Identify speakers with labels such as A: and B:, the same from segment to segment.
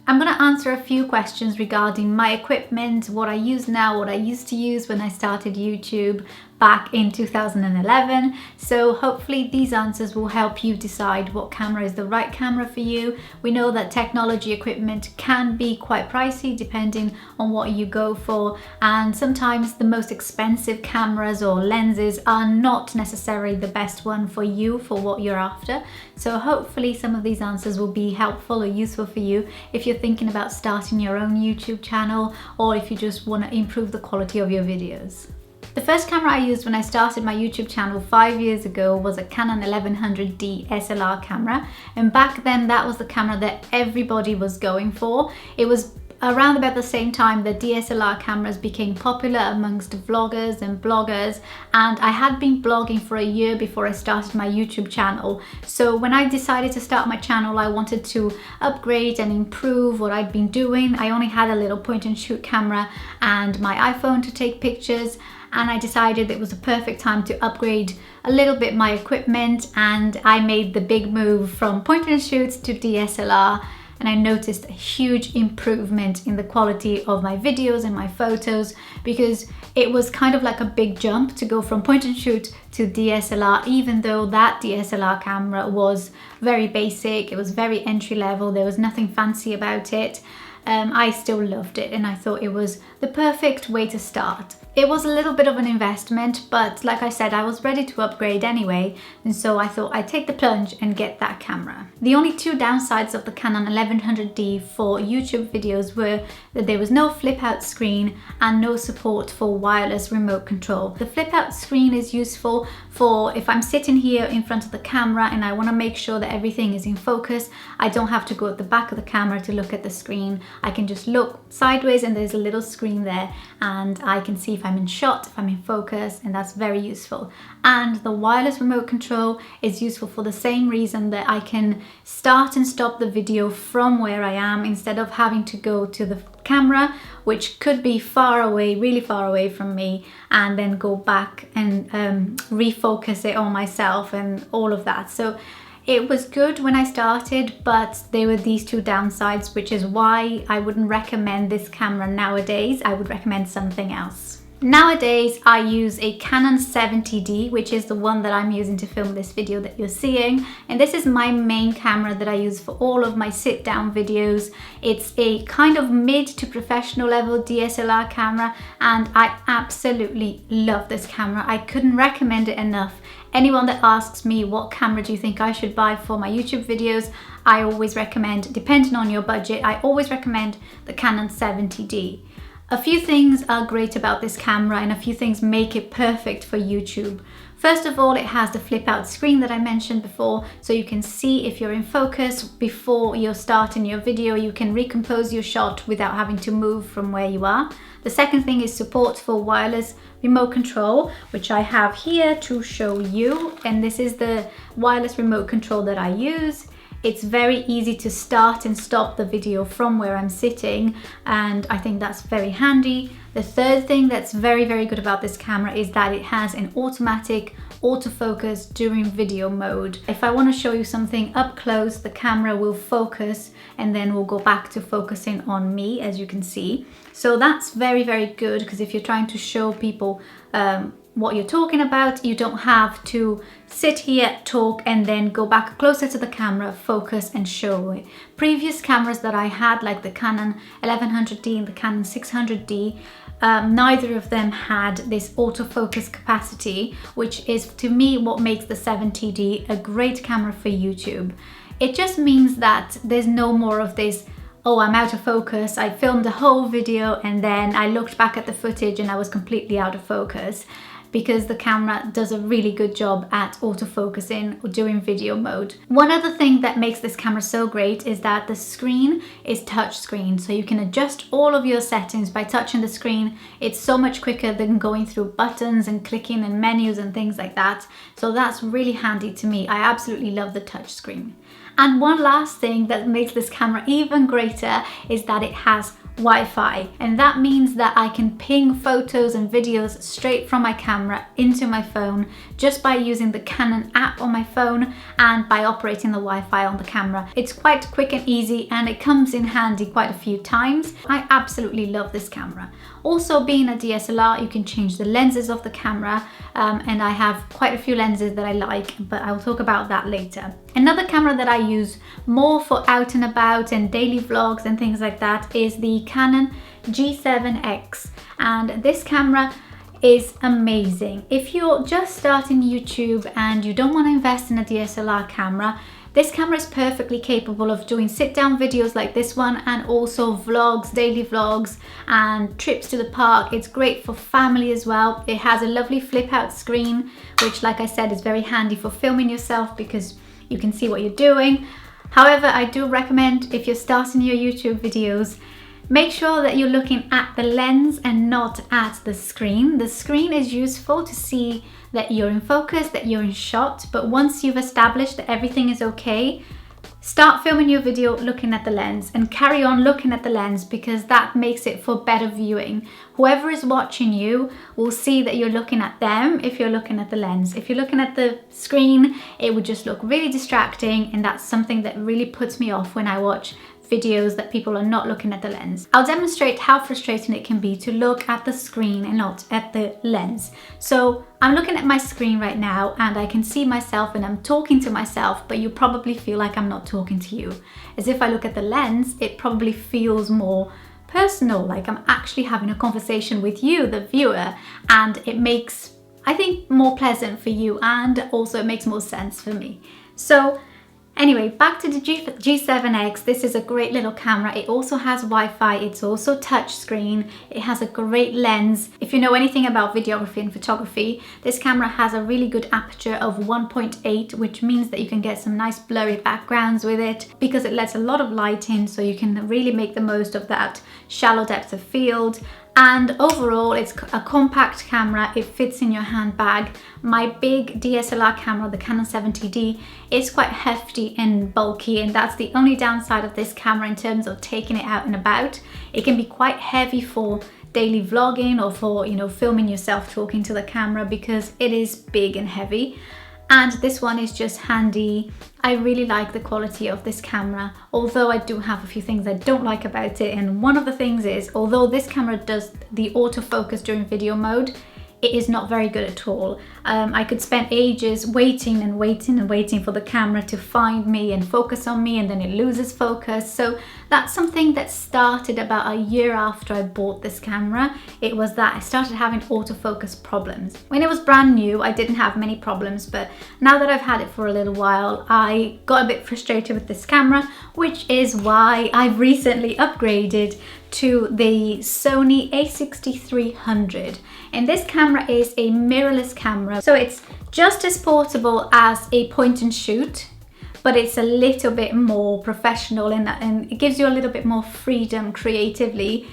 A: I'm going to answer a few questions regarding my equipment, what I use now, what I used to use when I started YouTube back in 2011. So hopefully these answers will help you decide what camera is the right camera for you. We know that technology equipment can be quite pricey depending on what you go for, and sometimes the most expensive cameras or lenses are not necessarily the best one for you, for what you're after. So hopefully some of these answers will be helpful or useful for you if you're thinking about starting your own YouTube channel, or if you just want to improve the quality of your videos. The first camera I used when I started my YouTube channel 5 years ago was a Canon 1100D DSLR camera, and back then that was the camera that everybody was going for. It was around about the same time that DSLR cameras became popular amongst vloggers and bloggers, and I had been blogging for a year before I started my YouTube channel. So when I decided to start my channel, I wanted to upgrade and improve what I'd been doing. I only had a little point and shoot camera and my iPhone to take pictures, and I decided it was a perfect time to upgrade a little bit my equipment, and I made the big move from point and shoot to DSLR. And I noticed a huge improvement in the quality of my videos and my photos, because it was kind of like a big jump to go from point and shoot to DSLR, even though that DSLR camera was very basic, it was very entry level, there was nothing fancy about it. I still loved it, and I thought it was the perfect way to start. It was a little bit of an investment, but like I said, I was ready to upgrade anyway, and so I thought I'd take the plunge and get that camera. The only two downsides of the Canon 1100D for YouTube videos were that there was no flip out screen and no support for wireless remote control. The flip out screen is useful for if I'm sitting here in front of the camera and I want to make sure that everything is in focus. I don't have to go at the back of the camera to look at the screen. I can just look sideways and there's a little screen there, and I can see if I'm in shot, if I'm in focus, and that's very useful. And the wireless remote control is useful for the same reason, that I can start and stop the video from where I am instead of having to go to the camera, which could be far away, really far away from me, and then go back and refocus it on myself and all of that. So it was good when I started, but there were these two downsides, which is why I wouldn't recommend this camera nowadays. I would recommend something else. Nowadays, I use a Canon 70D, which is the one that I'm using to film this video that you're seeing. And this is my main camera that I use for all of my sit-down videos. It's a kind of mid to professional level DSLR camera, and I absolutely love this camera. I couldn't recommend it enough. Anyone that asks me what camera do you think I should buy for my YouTube videos, I always recommend, depending on your budget, I always recommend the Canon 70D. A few things are great about this camera, and a few things make it perfect for YouTube. First of all, it has the flip out screen that I mentioned before, so you can see if you're in focus before you're starting your video. You can recompose your shot without having to move from where you are. The second thing is support for wireless remote control, which I have here to show you. And this is the wireless remote control that I use. It's very easy to start and stop the video from where I'm sitting, and I think that's very handy. The third thing that's very, very good about this camera is that it has an automatic autofocus during video mode. If I want to show you something up close, the camera will focus and then we'll go back to focusing on me, as you can see. So that's very, very good, because if you're trying to show people what you're talking about, you don't have to sit here, talk, and then go back closer to the camera, focus and show it. Previous cameras that I had, like the Canon 1100D and the Canon 600D, neither of them had this autofocus capacity, which is to me what makes the 70D a great camera for YouTube. It just means that there's no more of this, oh, I'm out of focus, I filmed a whole video and then I looked back at the footage and I was completely out of focus, because the camera does a really good job at autofocusing during video mode. One other thing that makes this camera so great is that the screen is touch screen, so you can adjust all of your settings by touching the screen. It's so much quicker than going through buttons and clicking and menus and things like that. So that's really handy to me. I absolutely love the touch screen. And one last thing that makes this camera even greater is that it has Wi-Fi, and that means that I can ping photos and videos straight from my camera into my phone just by using the Canon app on my phone and by operating the Wi-Fi on the camera. It's quite quick and easy, and it comes in handy quite a few times. I absolutely love this camera. Also, being a DSLR, you can change the lenses of the camera, and I have quite a few lenses that I like, but I'll talk about that later. Another camera that I use more for out and about and daily vlogs and things like that is the Canon G7X, and this camera is amazing. If you're just starting YouTube and you don't want to invest in a DSLR camera, this camera is perfectly capable of doing sit-down videos like this one, and also vlogs, daily vlogs and trips to the park. It's great for family as well. It has a lovely flip-out screen, which, like I said, is very handy for filming yourself because you can see what you're doing. However, I do recommend, if you're starting your YouTube videos, make sure that you're looking at the lens and not at the screen. The screen is useful to see that you're in focus, that you're in shot, but once you've established that everything is okay, start filming your video looking at the lens and carry on looking at the lens, because that makes it for better viewing. Whoever is watching you will see that you're looking at them if you're looking at the lens. If you're looking at the screen, it would just look really distracting, and that's something that really puts me off when I watch videos that people are not looking at the lens. I'll demonstrate how frustrating it can be to look at the screen and not at the lens. So I'm looking at my screen right now and I can see myself and I'm talking to myself, but you probably feel like I'm not talking to you. As if I look at the lens, it probably feels more personal, like I'm actually having a conversation with you, the viewer, and it makes, I think, more pleasant for you, and also it makes more sense for me. So anyway, back to the G7X. This is a great little camera. It also has Wi-Fi. It's also touchscreen. It has a great lens. If you know anything about videography and photography, this camera has a really good aperture of 1.8, which means that you can get some nice blurry backgrounds with it because it lets a lot of light in, so you can really make the most of that shallow depth of field. And overall, it's a compact camera. It fits in your handbag. My big DSLR camera, the Canon 70D, is quite hefty and bulky, and that's the only downside of this camera in terms of taking it out and about. It can be quite heavy for daily vlogging or for, you know, filming yourself talking to the camera, because it is big and heavy. And this one is just handy. I really like the quality of this camera, although I do have a few things I don't like about it. And one of the things is, although this camera does the autofocus during video mode, it is not very good at all. I could spend ages waiting and waiting and waiting for the camera to find me and focus on me, and then it loses focus. So that's something that started about a year after I bought this camera. It was that I started having autofocus problems. When it was brand new, I didn't have many problems, but now that I've had it for a little while, I got a bit frustrated with this camera, which is why I've recently upgraded to the Sony A6300. And this camera is a mirrorless camera, so it's just as portable as a point and shoot, but it's a little bit more professional in that, and it gives you a little bit more freedom creatively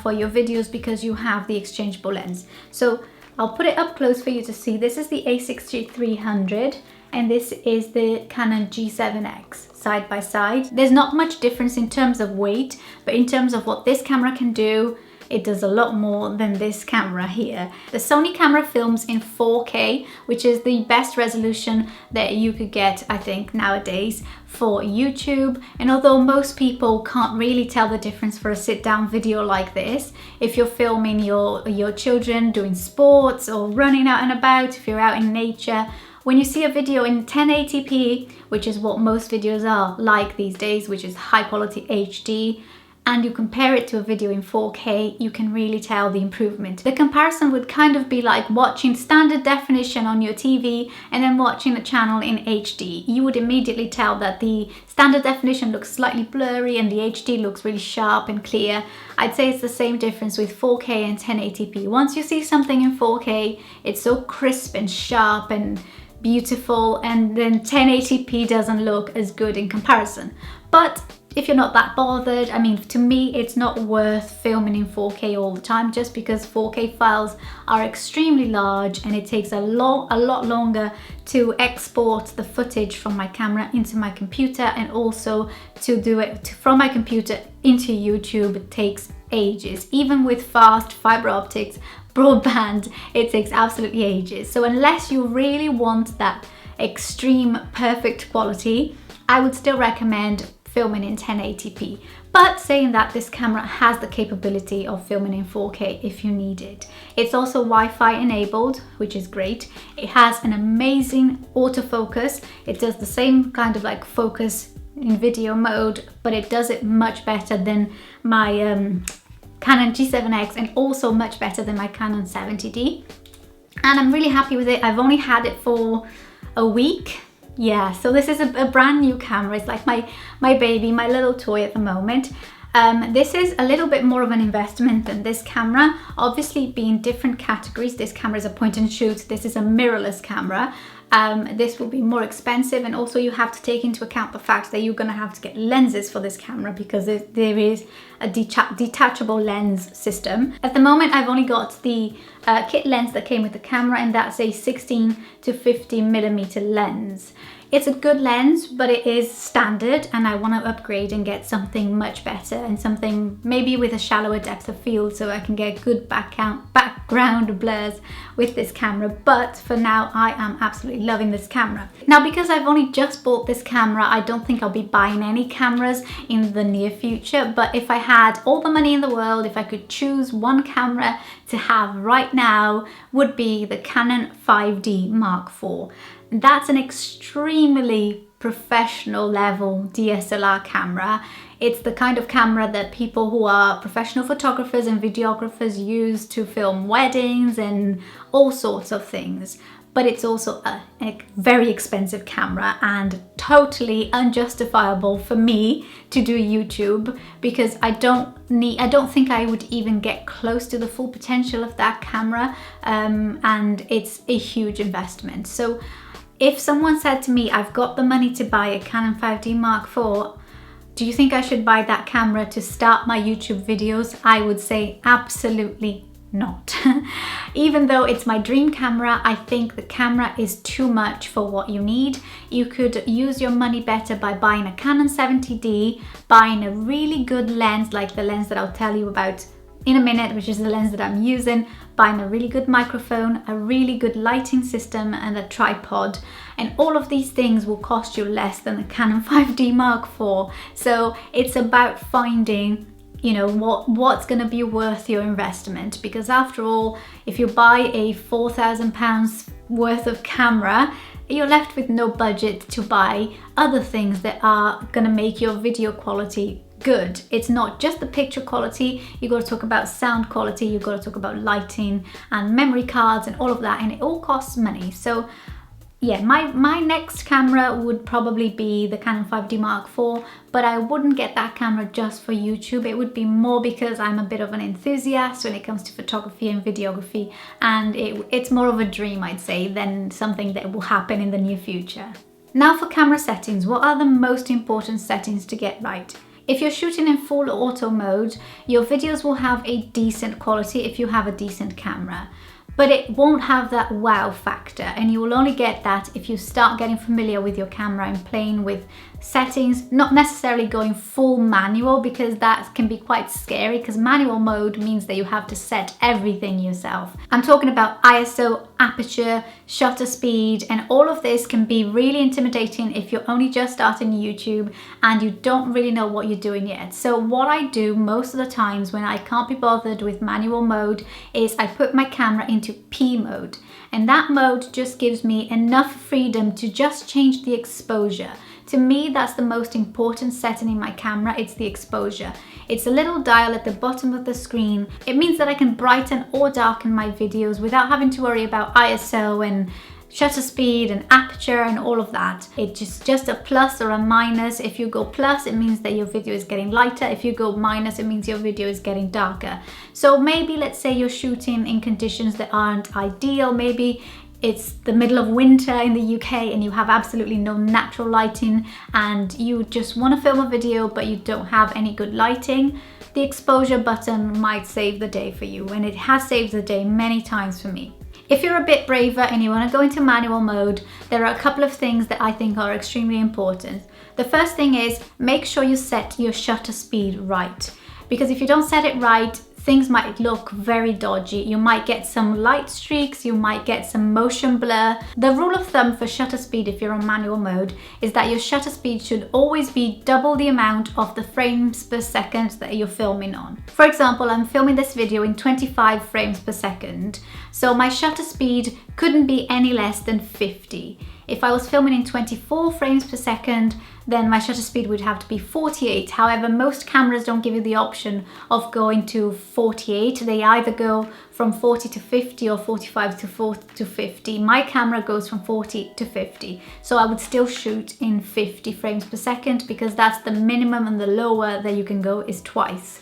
A: for your videos because you have the exchangeable lens. So I'll put it up close for you to see. This is the A6300 and this is the Canon G7X side by side. There's not much difference in terms of weight, but in terms of what this camera can do, it does a lot more than this camera here. The Sony camera films in 4K, which is the best resolution that you could get, I think, nowadays for YouTube. And although most people can't really tell the difference for a sit-down video like this, if you're filming your children doing sports or running out and about, if you're out in nature, when you see a video in 1080p, which is what most videos are like these days, which is high quality HD, and you compare it to a video in 4K, you can really tell the improvement. The comparison would kind of be like watching standard definition on your TV and then watching a channel in HD. You would immediately tell that the standard definition looks slightly blurry and the HD looks really sharp and clear. I'd say it's the same difference with 4K and 1080p. Once you see something in 4K, it's so crisp and sharp and beautiful, and then 1080p doesn't look as good in comparison. But if you're not that bothered, I mean, to me, it's not worth filming in 4K all the time, just because 4K files are extremely large and it takes a lot longer to export the footage from my camera into my computer, and also to do it from my computer into YouTube, it takes ages. Even with fast fiber optics broadband, it takes absolutely ages. So unless you really want that extreme perfect quality, I would still recommend filming in 1080p. But saying that, this camera has the capability of filming in 4K if you need it. It's also Wi-Fi enabled, which is great. It has an amazing autofocus. It does the same kind of like focus in video mode, but it does it much better than my Canon G7X, and also much better than my Canon 70D. And I'm really happy with it. I've only had it for a week. Yeah, so this is a brand new camera. It's like my baby, my little toy at the moment. This is a little bit more of an investment than this camera. Obviously, being different categories, this camera is a point and shoot, this is a mirrorless camera. This will be more expensive, and also you have to take into account the fact that you're going to have to get lenses for this camera, because there is a detachable lens system. At the moment, I've only got the kit lens that came with the camera, and that's a 16 to 50mm lens. It's a good lens, but it is standard, and I want to upgrade and get something much better, and something maybe with a shallower depth of field, so I can get good background blurs with this camera. But for now, I am absolutely loving this camera. Now, because I've only just bought this camera, I don't think I'll be buying any cameras in the near future. But if I had all the money in the world, if I could choose one camera to have right now, would be the Canon 5D Mark IV. That's an extremely professional level DSLR camera. It's the kind of camera that people who are professional photographers and videographers use to film weddings and all sorts of things. But it's also a very expensive camera, and totally unjustifiable for me to do YouTube, because I don't think I would even get close to the full potential of that camera, and it's a huge investment. So if someone said to me, I've got the money to buy a Canon 5D Mark IV, do you think I should buy that camera to start my YouTube videos? I would say absolutely not. Even though it's my dream camera, I think the camera is too much for what you need. You could use your money better by buying a Canon 70D, buying a really good lens like the lens that I'll tell you about in a minute, which is the lens that I'm using, buying a really good microphone, a really good lighting system, and a tripod. And all of these things will cost you less than the Canon 5D Mark IV. So it's about finding, you know, what's going to be worth your investment, because after all, if you buy a £4,000 worth of camera, you're left with no budget to buy other things that are going to make your video quality good. It's not just the picture quality, you got to talk about sound quality, you got to talk about lighting and memory cards and all of that, and it all costs money. So yeah, my next camera would probably be the Canon 5D Mark IV, but I wouldn't get that camera just for YouTube. It would be more because I'm a bit of an enthusiast when it comes to photography and videography, and it's more of a dream, I'd say, than something that will happen in the near future. Now for camera settings, what are the most important settings to get right? If you're shooting in full auto mode, your videos will have a decent quality if you have a decent camera. But it won't have that wow factor, and you will only get that if you start getting familiar with your camera and playing with settings, not necessarily going full manual, because that can be quite scary, because manual mode means that you have to set everything yourself. I'm talking about ISO, aperture, shutter speed, and all of this can be really intimidating if you're only just starting YouTube and you don't really know what you're doing yet. So what I do most of the times when I can't be bothered with manual mode is I put my camera into P mode, and that mode just gives me enough freedom to just change the exposure. To me, that's the most important setting in my camera. It's the exposure. It's a little dial at the bottom of the screen. It means that I can brighten or darken my videos without having to worry about ISO and shutter speed and aperture and all of that. It's just a plus or a minus. If you go plus, it means that your video is getting lighter. If you go minus, it means your video is getting darker. So maybe let's say you're shooting in conditions that aren't ideal. Maybe it's the middle of winter in the UK and you have absolutely no natural lighting and you just want to film a video but you don't have any good lighting. The exposure button might save the day for you, and it has saved the day many times for me. If you're a bit braver and you want to go into manual mode, there are a couple of things that I think are extremely important. The first thing is make sure you set your shutter speed right. because if you don't set it right, things might look very dodgy. You might get some light streaks, you might get some motion blur. The rule of thumb for shutter speed if you're on manual mode is that your shutter speed should always be double the amount of the frames per second that you're filming on. For example, I'm filming this video in 25 frames per second, so my shutter speed couldn't be any less than 50. If I was filming in 24 frames per second, then my shutter speed would have to be 48. However, most cameras don't give you the option of going to 48. They either go from 40 to 50 or 45 to 50. My camera goes from 40 to 50. So I would still shoot in 50 frames per second because that's the minimum, and the lower that you can go is twice.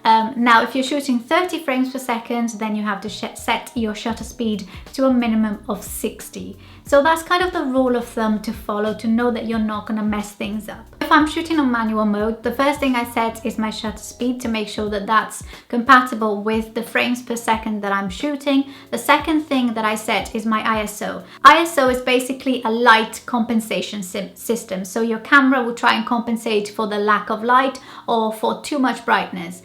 A: Now, if you're shooting 30 frames per second, then you have to set your shutter speed to a minimum of 60. So that's kind of the rule of thumb to follow to know that you're not going to mess things up. If I'm shooting on manual mode, the first thing I set is my shutter speed to make sure that that's compatible with the frames per second that I'm shooting. The second thing that I set is my ISO. ISO is basically a light compensation system. So your camera will try and compensate for the lack of light or for too much brightness.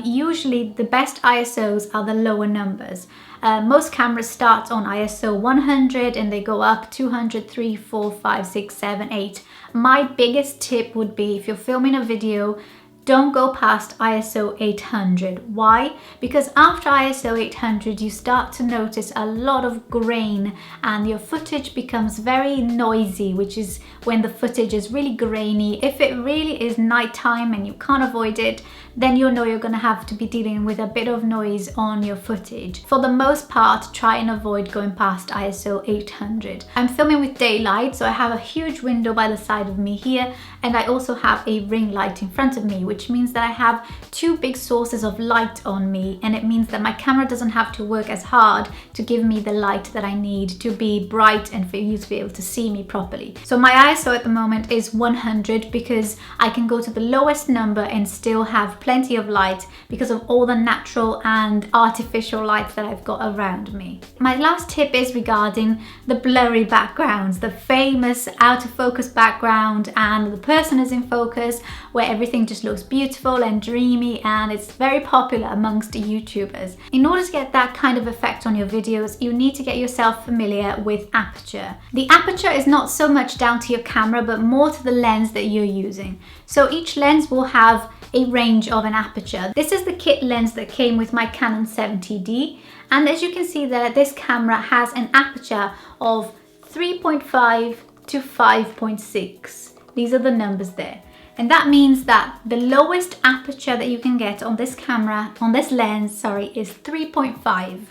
A: Usually the best ISOs are the lower numbers. Most cameras start on ISO 100 and they go up 200, 3, 4, 5, 6, 7, 8. My biggest tip would be, if you're filming a video, don't go past ISO 800. Why? Because after ISO 800 you start to notice a lot of grain and your footage becomes very noisy, which is when the footage is really grainy. If it really is nighttime and you can't avoid it, then you'll know you're going to have to be dealing with a bit of noise on your footage. For the most part, try and avoid going past ISO 800. I'm filming with daylight, so I have a huge window by the side of me here, and I also have a ring light in front of me, which means that I have two big sources of light on me, and it means that my camera doesn't have to work as hard to give me the light that I need to be bright and for you to be able to see me properly. So my ISO at the moment is 100 because I can go to the lowest number and still have plenty of light because of all the natural and artificial lights that I've got around me. My last tip is regarding the blurry backgrounds, the famous out of focus background, and the person is in focus where everything just looks beautiful and dreamy, and it's very popular amongst YouTubers. In order to get that kind of effect on your videos, you need to get yourself familiar with aperture. The aperture is not so much down to your camera, but more to the lens that you're using. So each lens will have a range of an aperture. This is the kit lens that came with my Canon 70D, and as you can see there, this camera has an aperture of 3.5 to 5.6. These are the numbers there. And that means that the lowest aperture that you can get on this camera, on this lens, is 3.5,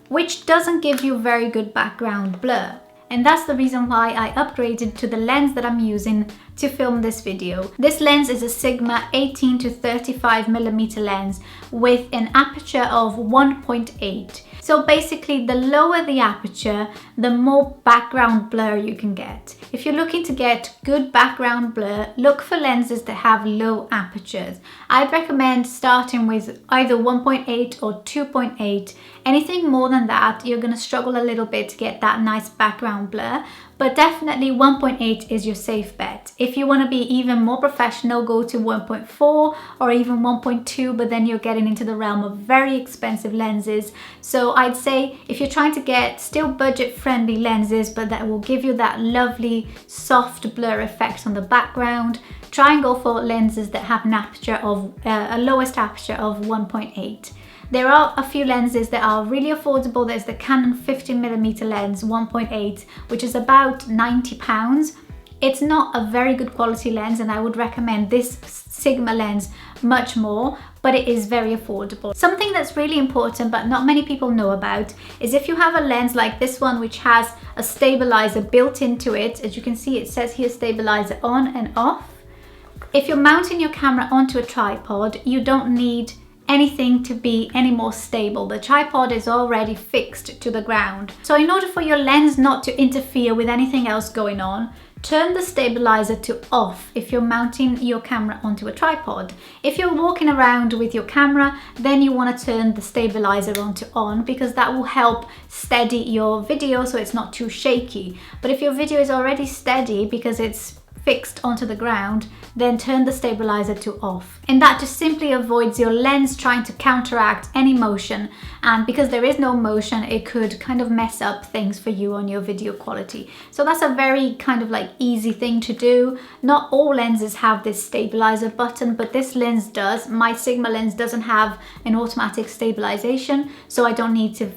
A: which doesn't give you very good background blur. And that's the reason why I upgraded to the lens that I'm using to film this video. This lens is a Sigma 18 to 35mm lens with an aperture of 1.8. So basically, the lower the aperture, the more background blur you can get. If you're looking to get good background blur, look for lenses that have low apertures. I'd recommend starting with either 1.8 or 2.8. Anything more than that, you're going to struggle a little bit to get that nice background blur. But definitely 1.8 is your safe bet. If you want to be even more professional, go to 1.4 or even 1.2, but then you're getting into the realm of very expensive lenses. So I'd say if you're trying to get still budget-friendly lenses, but that will give you that lovely soft blur effect on the background, try and go for lenses that have an aperture of a lowest aperture of 1.8. There are a few lenses that are really affordable. There's the Canon 50mm lens 1.8, which is about £90. It's not a very good quality lens, and I would recommend this Sigma lens much more, but it is very affordable. Something that's really important but not many people know about is if you have a lens like this one, which has a stabilizer built into it. As you can see, it says here stabilizer on and off. If you're mounting your camera onto a tripod, you don't need anything to be any more stable. The tripod is already fixed to the ground. So in order for your lens not to interfere with anything else going on, turn the stabilizer to off if you're mounting your camera onto a tripod. If you're walking around with your camera, then you want to turn the stabilizer on to on, because that will help steady your video so it's not too shaky. But if your video is already steady because it's fixed onto the ground, then turn the stabilizer to off. And that just simply avoids your lens trying to counteract any motion. And because there is no motion, it could kind of mess up things for you on your video quality. So that's a very kind of like easy thing to do. Not all lenses have this stabilizer button, but this lens does. My Sigma lens doesn't have an automatic stabilization, so I don't need to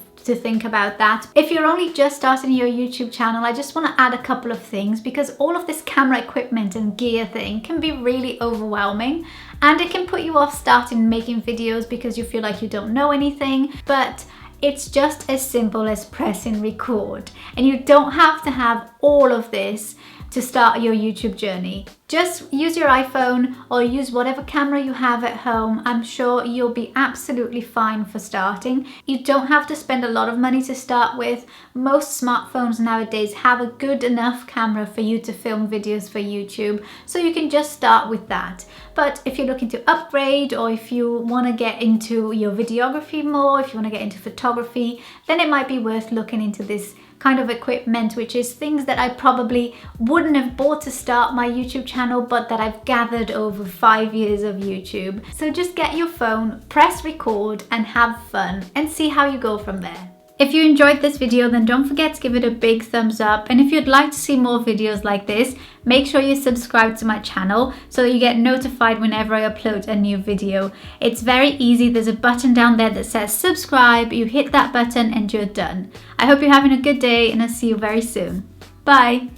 A: think about that. If you're only just starting your YouTube channel, I just want to add a couple of things, because all of this camera equipment and gear thing can be really overwhelming, and it can put you off starting making videos because you feel like you don't know anything. But it's just as simple as pressing record, and you don't have to have all of this to start your YouTube journey. Just use your iPhone or use whatever camera you have at home. I'm sure you'll be absolutely fine for starting. You don't have to spend a lot of money to start with. Most smartphones nowadays have a good enough camera for you to film videos for YouTube, so you can just start with that. But if you're looking to upgrade, or if you want to get into your videography more, if you want to get into photography, then it might be worth looking into this kind of equipment, which is things that I probably wouldn't have bought to start my YouTube channel, but that I've gathered over 5 years of YouTube. So just get your phone, press record, and have fun, and see how you go from there. If you enjoyed this video, then don't forget to give it a big thumbs up. And if you'd like to see more videos like this, make sure you subscribe to my channel so that you get notified whenever I upload a new video. It's very easy. There's a button down there that says subscribe. You hit that button and you're done. I hope you're having a good day, and I'll see you very soon. Bye.